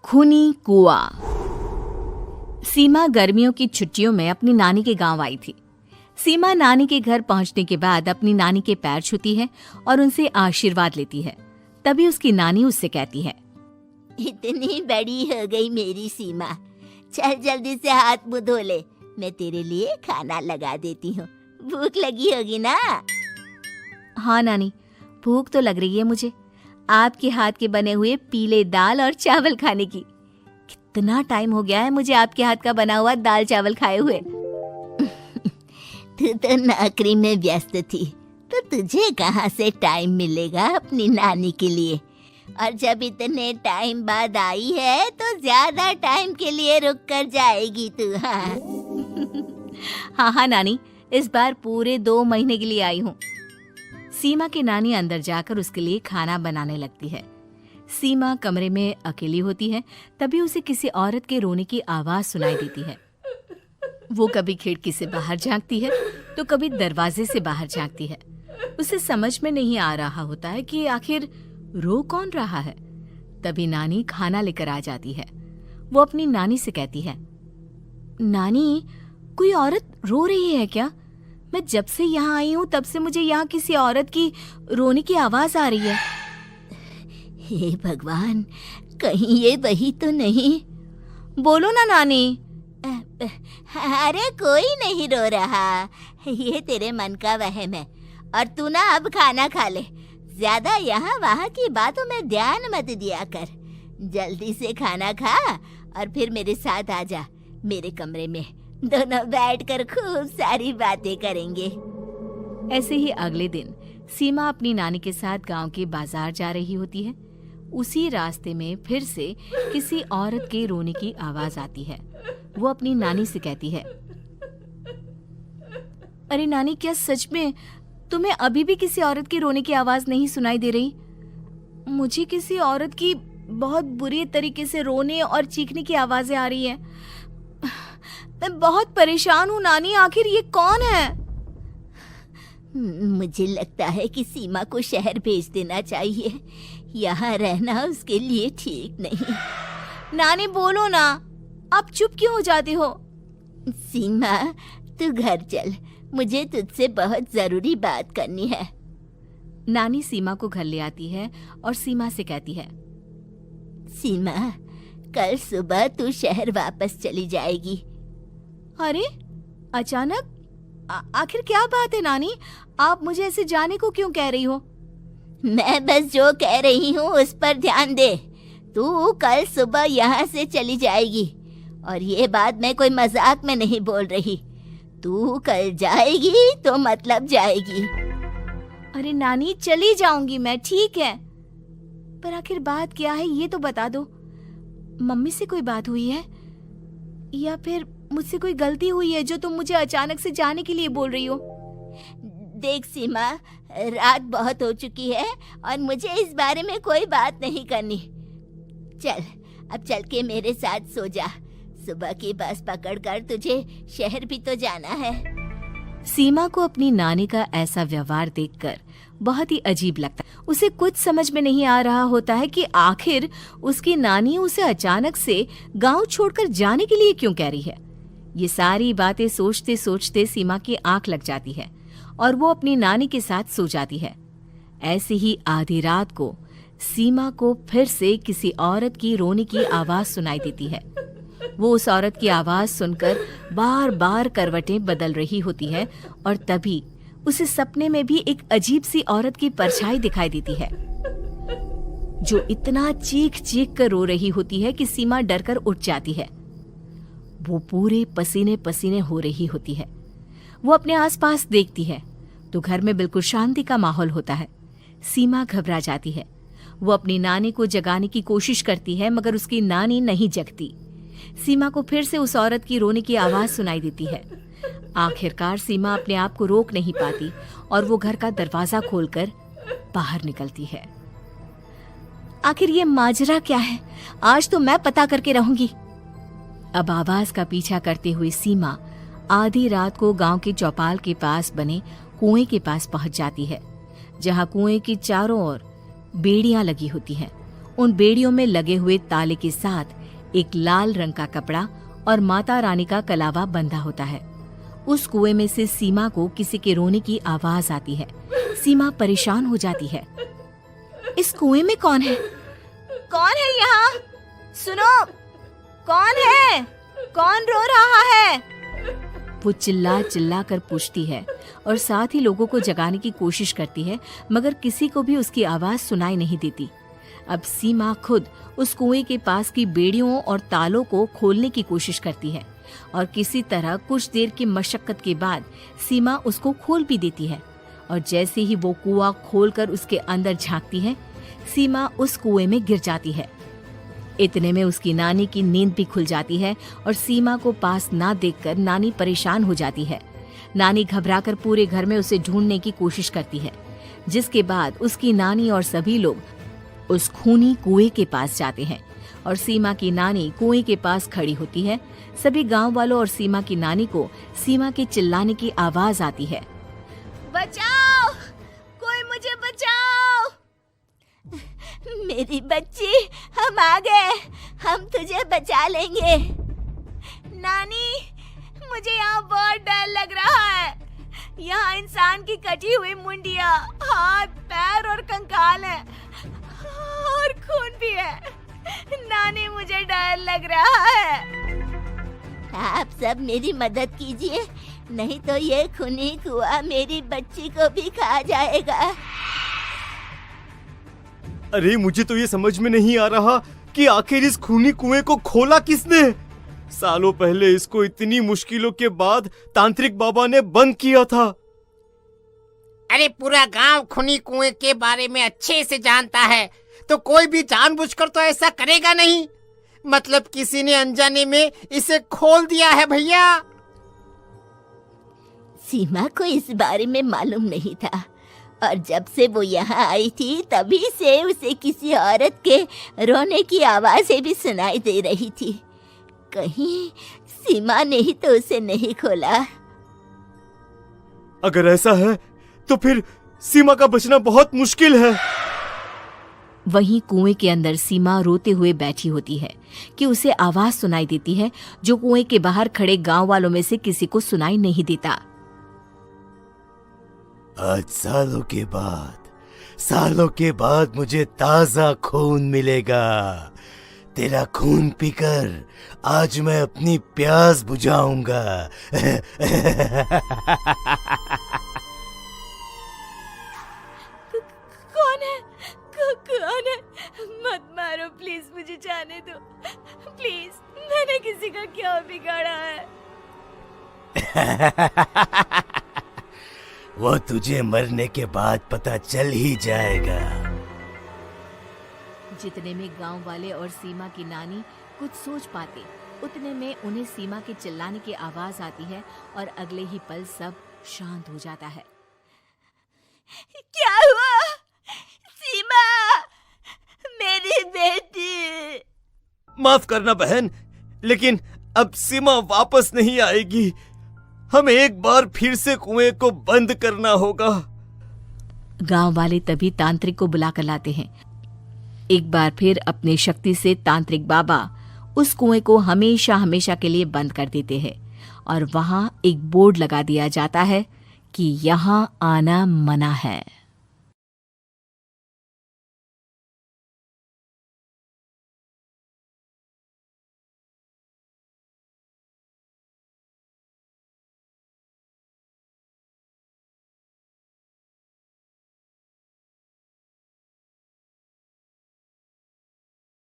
खूनी कुआं। सीमा गर्मियों की छुट्टियों में अपनी नानी के गांव आई थी। सीमा नानी के घर पहुंचने के बाद अपनी नानी के पैर छूती है और उनसे आशीर्वाद लेती है। तभी उसकी नानी उससे कहती है, इतनी बड़ी हो गई मेरी सीमा, चल जल्दी से हाथ मुंह धो ले, मैं तेरे लिए खाना लगा देती हूँ। भूख लगी होगी ना? हाँ नानी, भूख तो लग रही है मुझे, आपके हाथ के बने हुए पीले दाल और चावल खाने की। कितना टाइम हो गया है मुझे आपके हाथ का बना हुआ दाल चावल खाए हुए। तू तो नौकरी में व्यस्त थी, तो तुझे कहाँ से टाइम मिलेगा अपनी नानी के लिए? और जब इतने टाइम बाद आई है तो ज्यादा टाइम के लिए रुक कर जाएगी तू। हाँ नानी, इस बार पूरे 2 महीने के लिए आई हूँ। सीमा की नानी अंदर जाकर उसके लिए खाना बनाने लगती है। सीमा कमरे में अकेली होती है, तभी उसे किसी औरत के रोने की आवाज सुनाई देती है। वो कभी खिड़की से बाहर झांकती है तो कभी दरवाजे से बाहर झांकती है। उसे समझ में नहीं आ रहा होता है कि आखिर रो कौन रहा है। तभी नानी खाना लेकर आ जाती है। वो अपनी नानी से कहती है, नानी, कोई औरत रो रही है क्या? मैं जब से यहाँ आई हूँ तब से मुझे यहाँ किसी औरत की रोने की आवाज आ रही है। हे भगवान, कहीं ये वही तो नहीं? बोलो ना नानी। अरे कोई नहीं रो रहा, ये तेरे मन का वहम है। और तू ना अब खाना खा ले, ज्यादा यहाँ वहाँ की बातों में ध्यान मत दिया कर। जल्दी से खाना खा और फिर मेरे साथ आ जा मेरे कमरे में, दोनों बैठकर खूब सारी बातें करेंगे। ऐसे ही अगले दिन सीमा अपनी नानी के साथ गांव के बाजार जा रही होती है। उसी रास्ते में फिर से किसी औरत के रोने की आवाज आती है। वो अपनी नानी से कहती है, अरे नानी, क्या सच में तुम्हें अभी भी किसी औरत की रोने की आवाज नहीं सुनाई दे रही? मुझे किसी औरत की बहुत बुरी तरीके से रोने और चीखने की आवाजें आ रही है। मैं बहुत परेशान हूँ नानी, आखिर ये कौन है? मुझे लगता है कि सीमा को शहर भेज देना चाहिए, यहाँ रहना उसके लिए ठीक नहीं। नानी बोलो ना, आप चुप क्यों हो जाते हो? सीमा, तू घर चल, मुझे तुझसे बहुत जरूरी बात करनी है। नानी सीमा को घर ले आती है और सीमा से कहती है, सीमा, कल सुबह तू शहर वापस चली जाएगी। अरे अचानक? आखिर क्या बात है नानी, आप मुझे ऐसे जाने को क्यों कह रही हो? मैं बस जो कह रही हूँ उस पर ध्यान दे। तू कल सुबह यहाँ से चली जाएगी, और ये बात मैं कोई मजाक में नहीं बोल रही। तू कल जाएगी तो मतलब जाएगी। अरे नानी, चली जाऊंगी मैं, ठीक है, पर आखिर बात क्या है ये तो बता दो। मम्मी से कोई बात हुई है या फिर मुझसे कोई गलती हुई है जो तुम मुझे अचानक से जाने के लिए बोल रही हो? देख सीमा, रात बहुत हो चुकी है और मुझे इस बारे में कोई बात नहीं करनी। चल, अब चल के मेरे साथ सो जा। सुबह की बस पकड़कर तुझे शहर भी तो जाना है। सीमा को अपनी नानी का ऐसा व्यवहार देखकर बहुत ही अजीब लगता है। उसे कुछ समझ में नहीं आ रहा होता है कि आखिर उसकी नानी उसे अचानक से गांव छोड़कर जाने के लिए क्यों कह रही है। ये सारी बातें सोचते सोचते सीमा की आंख लग जाती है और वो अपनी नानी के साथ सो जाती है। ऐसे ही आधी रात को सीमा को फिर से किसी औरत की रोने की आवाज सुनाई देती है। वो उस औरत की आवाज सुनकर बार बार करवटें बदल रही होती है और तभी उसे सपने में भी एक अजीब सी औरत की परछाई दिखाई देती है, जो इतना चीख चीख कर रो रही होती है कि सीमा डरकर उठ जाती है। वो पूरे पसीने पसीने हो रही होती है। वो अपने आसपास देखती है तो घर में बिल्कुल शांति का माहौल होता है। सीमा घबरा जाती है। वो अपनी नानी को जगाने की कोशिश करती है, मगर उसकी नानी नहीं जगती। सीमा को फिर से उस औरत की रोने की आवाज सुनाई देती है। आखिरकार सीमा अपने आप को रोक नहीं पाती और वो घर का दरवाजा खोलकर बाहर निकलती है। आखिर ये माजरा क्या है? आज तो मैं पता करके रहूंगी। अब आवाज का पीछा करते हुए सीमा आधी रात को गांव के चौपाल के पास बने कुएं के पास पहुंच जाती है, जहां कुएं की चारों ओर बेड़ियां लगी होती हैं उन बेड़ियों में लगे हुए ताले के साथ एक लाल रंग का कपड़ा और माता रानी का कलावा बंधा होता है। उस कुएं में से सीमा को किसी के रोने की आवाज आती है। सीमा परेशान हो जाती है। इस कुएं में कौन है? कौन है यहाँ? सुनो, कौन है? कौन रो रहा है? वो चिल्ला चिल्ला कर पूछती है और साथ ही लोगों को जगाने की कोशिश करती है, मगर किसी को भी उसकी आवाज सुनाई नहीं देती। अब सीमा खुद उस कुएं के पास की बेड़ियों और तालों को खोलने की कोशिश करती है और किसी तरह कुछ देर की मशक्कत के बाद सीमा उसको खोल भी देती है। और जैसे ही वो कुआं खोलकर उसके अंदर झांकती है, सीमा उस कुएं में गिर जाती है। इतने में उसकी नानी की नींद भी खुल जाती है और सीमा को पास ना देखकर नानी परेशान हो जाती है। नानी घबराकर पूरे घर में उसे ढूंढने की कोशिश करती है, जिसके बाद उसकी नानी और सभी लोग उस खूनी कुएं के पास जाते हैं और सीमा की नानी कुएं के पास खड़ी होती है। सभी गांव वालों और सीमा की नानी को सीमा के चिल्लाने की आवाज आती है। बचाओ, कोई मुझे बचाओ। मेरी बच्ची, हम आ गए, हम तुझे बचा लेंगे। नानी, मुझे यहाँ बहुत डर लग रहा है। यहाँ इंसान की कटी हुई मुंडिया, हाथ, पैर और कंकाल है और खून भी है। नानी, मुझे डर लग रहा है। आप सब मेरी मदद कीजिए, नहीं तो ये खूनी कुआं मेरी बच्ची को भी खा जाएगा। अरे मुझे तो ये समझ में नहीं आ रहा कि आखिर इस खूनी कुएं को खोला किसने। सालों पहले इसको इतनी मुश्किलों के बाद तांत्रिक बाबा ने बंद किया था। अरे पूरा गांव खूनी कुएं के बारे में अच्छे से जानता है, तो कोई भी जानबूझकर तो ऐसा करेगा नहीं। मतलब किसी ने अनजाने में इसे खोल दिया है भैया। सीमा को इस बारे में मालूम नहीं था और जब से वो यहाँ आई थी तभी से उसे किसी औरत के रोने की आवाजें भी सुनाई दे रही थी। कहीं सीमा ने ही तो उसे नहीं खोला। अगर ऐसा है तो फिर सीमा का बचना बहुत मुश्किल है। वहीं कुएं के अंदर सीमा रोते हुए बैठी होती है कि उसे आवाज सुनाई देती है, जो कुएं के बाहर खड़े गांव वालों में से किसी को सुनाई नहीं देता। आज सालों के बाद मुझे ताजा खून मिलेगा। तेरा खून पीकर आज मैं अपनी प्यास बुझाऊंगा। कौन है? मत मारो प्लीज, मुझे जाने दो प्लीज। मैंने किसी का क्या बिगाड़ा है? वो तुझे मरने के बाद पता चल ही जाएगा। जितने में गांव वाले और सीमा की नानी कुछ सोच पाते, उतने में उन्हें सीमा के चिल्लाने की आवाज आती है और अगले ही पल सब शांत हो जाता है। क्या हुआ? सीमा, मेरी बेटी। माफ करना बहन, लेकिन अब सीमा वापस नहीं आएगी। हमें एक बार फिर से कुएं को बंद करना होगा। गांव वाले तभी तांत्रिक को बुला कर लाते हैं। एक बार फिर अपनी शक्ति से तांत्रिक बाबा उस कुएं को हमेशा हमेशा के लिए बंद कर देते हैं और वहां एक बोर्ड लगा दिया जाता है कि यहाँ आना मना है।